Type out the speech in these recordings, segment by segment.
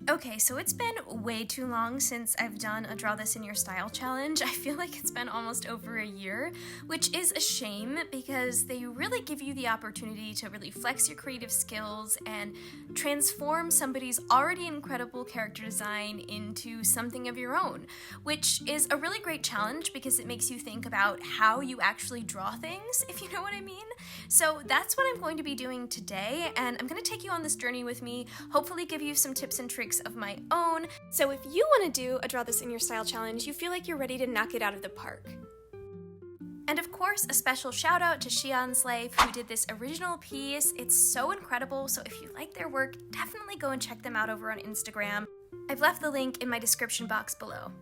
Okay, so it's been way too long since I've done a Draw This in Your Style challenge. I feel like it's been almost over a year, which is a shame because they really give you the opportunity to really flex your creative skills and transform somebody's already incredible character design into something of your own, which is a really great challenge because it makes you think about how you actually draw things, if you know what I mean. So that's what I'm going to be doing today, and I'm going to take you on this journey with me, hopefully give you some tips and tricks of my own. So if you want to do a Draw This in Your Style challenge, you feel like you're ready to knock it out of the park. And of course, a special shout out to Xian's Life, who did this original piece. It's so incredible, so if you like their work, definitely go and check them out over on Instagram. I've left the link in my description box below.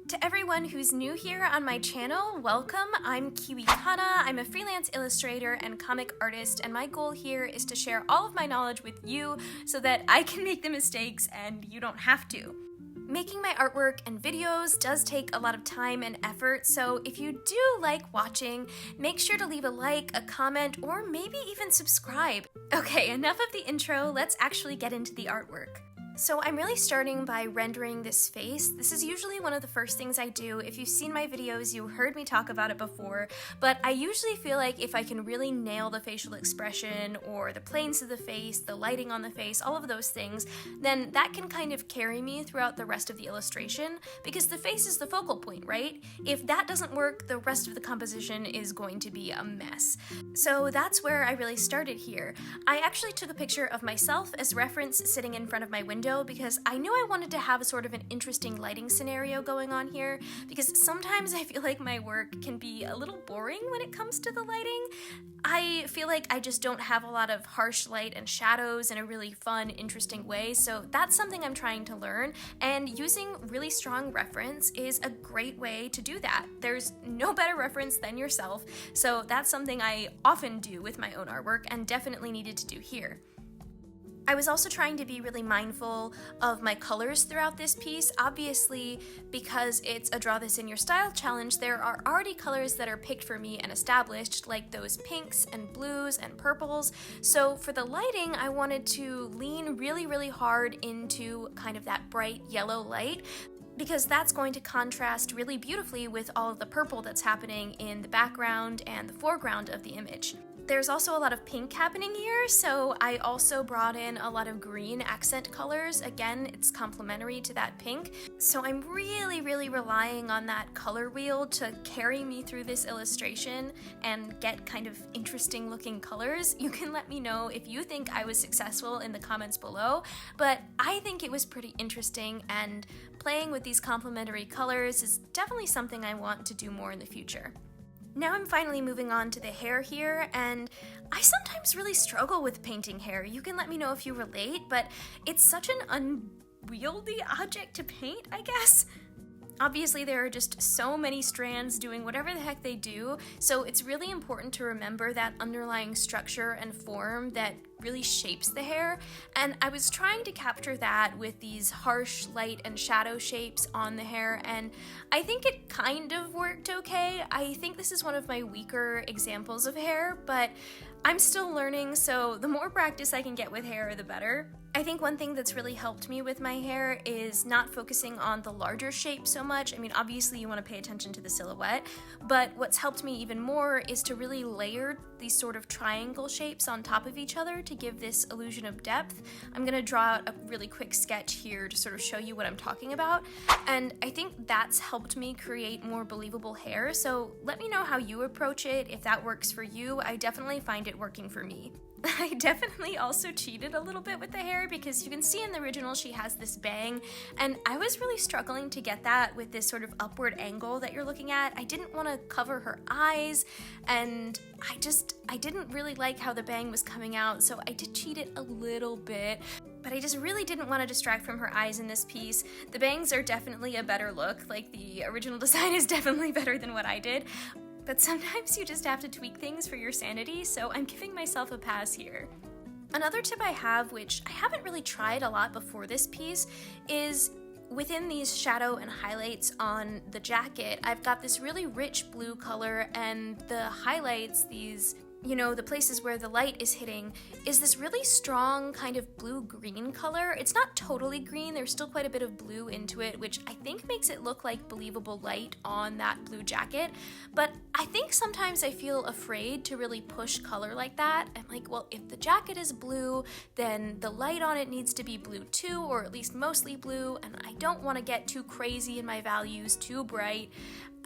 To everyone who's new here on my channel, welcome. I'm Kiwi Kana. I'm a freelance illustrator and comic artist, and my goal here is to share all of my knowledge with you so that I can make the mistakes and you don't have to. Making my artwork and videos does take a lot of time and effort, so if you do like watching, make sure to leave a like, a comment, or maybe even subscribe. Okay, enough of the intro, let's actually get into the artwork. So I'm really starting by rendering this face. This is usually one of the first things I do. If you've seen my videos, you heard me talk about it before, but I usually feel like if I can really nail the facial expression or the planes of the face, the lighting on the face, all of those things, then that can kind of carry me throughout the rest of the illustration because the face is the focal point, right? If that doesn't work, the rest of the composition is going to be a mess. So that's where I really started here. I actually took a picture of myself as reference sitting in front of my window because I knew I wanted to have a sort of an interesting lighting scenario going on here because sometimes I feel like my work can be a little boring when it comes to the lighting. I feel like I just don't have a lot of harsh light and shadows in a really fun, interesting way, so that's something I'm trying to learn, and using really strong reference is a great way to do that. There's no better reference than yourself, so that's something I often do with my own artwork and definitely needed to do here. I was also trying to be really mindful of my colors throughout this piece. Obviously, because it's a Draw This in Your Style challenge, there are already colors that are picked for me and established, like those pinks and blues and purples. So for the lighting, I wanted to lean really, really hard into kind of that bright yellow light, because that's going to contrast really beautifully with all of the purple that's happening in the background and the foreground of the image. There's also a lot of pink happening here, so I also brought in a lot of green accent colors. Again, it's complementary to that pink. So I'm really, really relying on that color wheel to carry me through this illustration and get kind of interesting looking colors. You can let me know if you think I was successful in the comments below, but I think it was pretty interesting, and playing with these complementary colors is definitely something I want to do more in the future. Now I'm finally moving on to the hair here, and I sometimes really struggle with painting hair. You can let me know if you relate, but it's such an unwieldy object to paint, I guess. Obviously, there are just so many strands doing whatever the heck they do, so it's really important to remember that underlying structure and form that really shapes the hair, and I was trying to capture that with these harsh light and shadow shapes on the hair, and I think it kind of worked okay. I think this is one of my weaker examples of hair, but I'm still learning, so the more practice I can get with hair, the better. I think one thing that's really helped me with my hair is not focusing on the larger shape so much. I mean, obviously you want to pay attention to the silhouette, but what's helped me even more is to really layer these sort of triangle shapes on top of each other to give this illusion of depth. I'm going to draw out a really quick sketch here to sort of show you what I'm talking about, and I think that's helped me create more believable hair, so let me know how you approach it, if that works for you. I definitely find it working for me. I definitely also cheated a little bit with the hair because you can see in the original she has this bang, and I was really struggling to get that with this sort of upward angle that you're looking at. I didn't want to cover her eyes, and I didn't really like how the bang was coming out, so I did cheat it a little bit. But I just really didn't want to distract from her eyes in this piece. The bangs are definitely a better look, like the original design is definitely better than what I did. But sometimes you just have to tweak things for your sanity, so I'm giving myself a pass here. Another tip I have, which I haven't really tried a lot before this piece, is within these shadow and highlights on the jacket, I've got this really rich blue color, and the highlights, these you know, the places where the light is hitting, is this really strong kind of blue-green color. It's not totally green, there's still quite a bit of blue into it, which I think makes it look like believable light on that blue jacket. But I think sometimes I feel afraid to really push color like that. I'm like, well, if the jacket is blue, then the light on it needs to be blue too, or at least mostly blue, and I don't want to get too crazy in my values, too bright.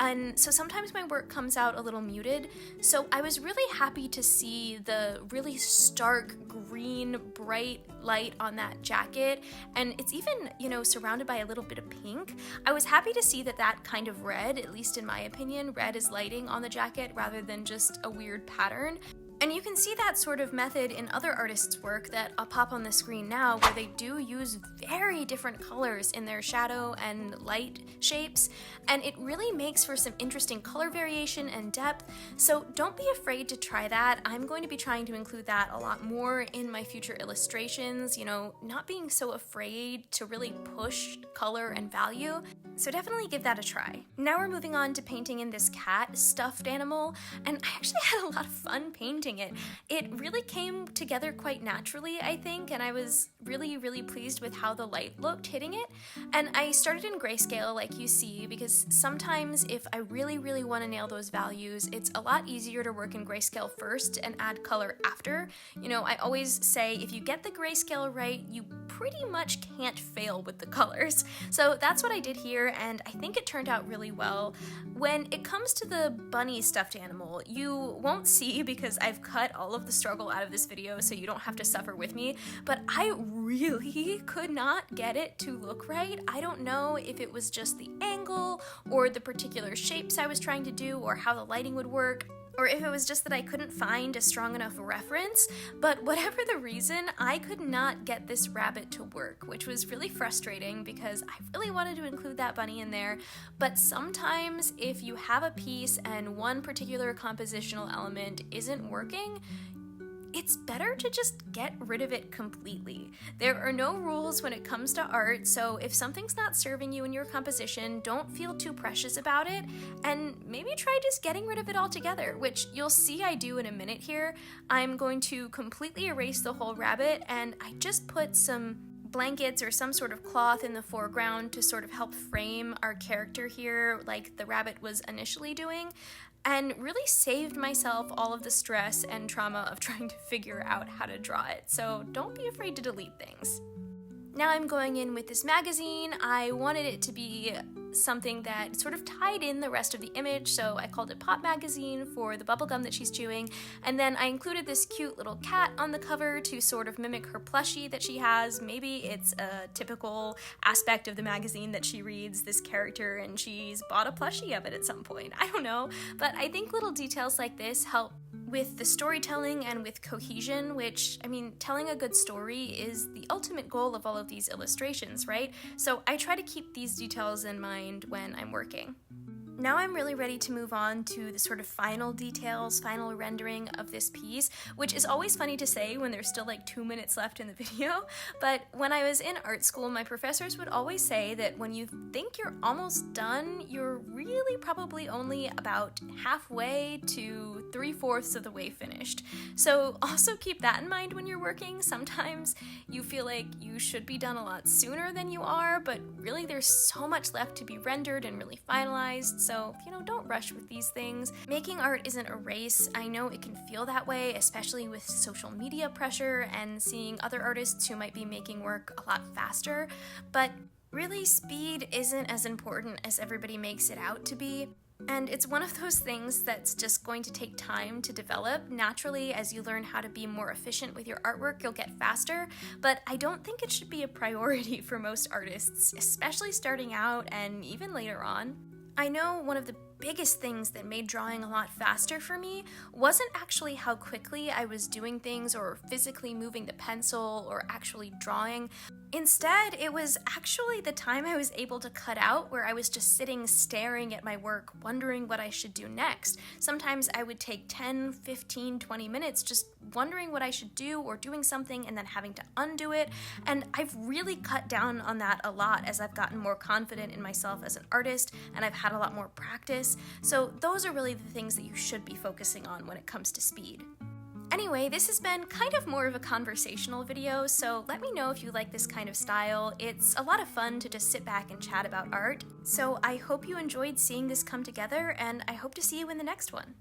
And so sometimes my work comes out a little muted. So I was really happy to see the really stark green, bright light on that jacket. And it's even, you know, surrounded by a little bit of pink. I was happy to see that that kind of red, at least in my opinion, red is lighting on the jacket rather than just a weird pattern. And you can see that sort of method in other artists' work that I'll pop on the screen now, where they do use very different colors in their shadow and light shapes, and it really makes for some interesting color variation and depth. So don't be afraid to try that. I'm going to be trying to include that a lot more in my future illustrations, you know, not being so afraid to really push color and value. So definitely give that a try. Now we're moving on to painting in this cat stuffed animal, and I actually had a lot of fun painting it. It really came together quite naturally, I think, and I was really pleased with how the light looked hitting it. And I started in grayscale, like you see, because sometimes if I really want to nail those values, it's a lot easier to work in grayscale first and add color after. You know, I always say if you get the grayscale right, you pretty much can't fail with the colors. So that's what I did here, and I think it turned out really well. When it comes to the bunny stuffed animal, you won't see because I've cut all of the struggle out of this video so you don't have to suffer with me, but I really could not get it to look right. I don't know if it was just the angle or the particular shapes I was trying to do or how the lighting would work, or if it was just that I couldn't find a strong enough reference, but whatever the reason, I could not get this rabbit to work, which was really frustrating because I really wanted to include that bunny in there. But sometimes if you have a piece and one particular compositional element isn't working, it's better to just get rid of it completely. There are no rules when it comes to art, so if something's not serving you in your composition, don't feel too precious about it, and maybe try just getting rid of it altogether, which you'll see I do in a minute here. I'm going to completely erase the whole rabbit, and I just put some blankets or some sort of cloth in the foreground to sort of help frame our character here like the rabbit was initially doing, and really saved myself all of the stress and trauma of trying to figure out how to draw it. So don't be afraid to delete things. Now I'm going in with this magazine. I wanted it to be something that sort of tied in the rest of the image, so I called it Pop Magazine for the bubblegum that she's chewing, and then I included this cute little cat on the cover to sort of mimic her plushie that she has. Maybe it's a typical aspect of the magazine that she reads this character and she's bought a plushie of it at some point. I don't know, but I think little details like this help with the storytelling and with cohesion, which, I mean, telling a good story is the ultimate goal of all of these illustrations, right? So I try to keep these details in mind when I'm working. Now I'm really ready to move on to the sort of final details, final rendering of this piece, which is always funny to say when there's still like 2 minutes left in the video, but when I was in art school, my professors would always say that when you think you're almost done, you're really probably only about halfway to 3/4 of the way finished. So also keep that in mind when you're working. Sometimes you feel like you should be done a lot sooner than you are, but really there's so much left to be rendered and really finalized. So, you know, don't rush with these things. Making art isn't a race. I know it can feel that way, especially with social media pressure and seeing other artists who might be making work a lot faster, but really speed isn't as important as everybody makes it out to be. And it's one of those things that's just going to take time to develop. Naturally, as you learn how to be more efficient with your artwork, you'll get faster, but I don't think it should be a priority for most artists, especially starting out and even later on. I know one of the biggest things that made drawing a lot faster for me wasn't actually how quickly I was doing things or physically moving the pencil or actually drawing. Instead, it was actually the time I was able to cut out where I was just sitting staring at my work, wondering what I should do next. Sometimes I would take 10, 15, 20 minutes just wondering what I should do or doing something and then having to undo it. And I've really cut down on that a lot as I've gotten more confident in myself as an artist and I've had a lot more practice. So those are really the things that you should be focusing on when it comes to speed. Anyway, this has been kind of more of a conversational video, so let me know if you like this kind of style. It's a lot of fun to just sit back and chat about art. So I hope you enjoyed seeing this come together, and I hope to see you in the next one.